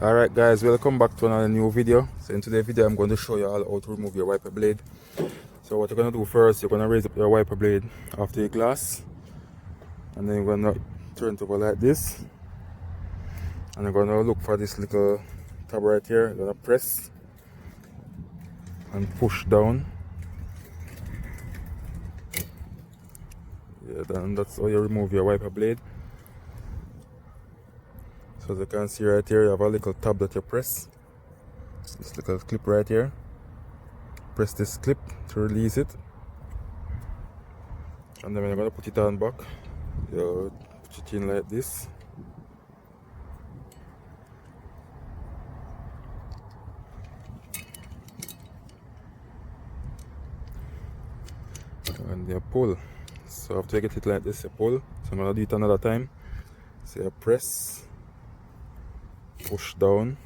Alright guys, welcome back to another new video. So in today's video I'm going to show you all how to remove your wiper blade. So what you're going to do first, you're going to raise up your wiper blade after your glass, and then you're going to turn it over like this, and you're going to look for this little tab right here. You're going to press and push down. Yeah, then that's how you remove your wiper blade. So as you can see right here, you have a little tab that you press. This little clip right here. Press this clip to release it. And then when you're going to put it on back, you put it in like this. And you pull. So after you get it like this, you pull. So I'm going to do it another time. So you press, push down,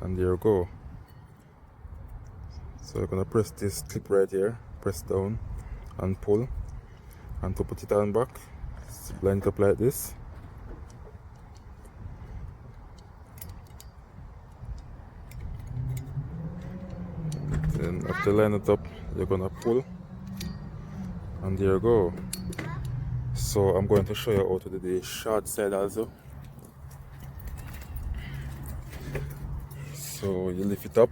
and there you go. So you're gonna press this clip right here, press down and pull, and to put it on back, line it up like this. Then after line it up, you're gonna pull, and there you go. So I'm going to show you how to do the short side also. So you lift it up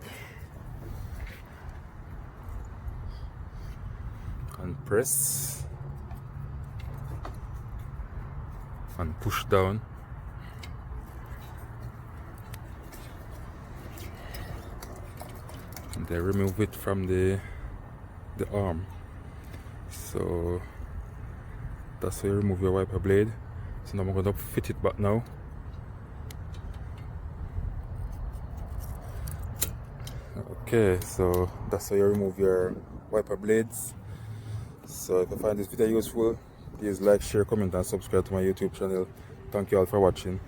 and press and push down, and then remove it from the arm. So that's how you remove your wiper blade. So now I'm going to fit it back now. Okay, so that's how you remove your wiper blades. So if you find this video useful, please like, share, comment and subscribe to my YouTube channel. Thank you all for watching.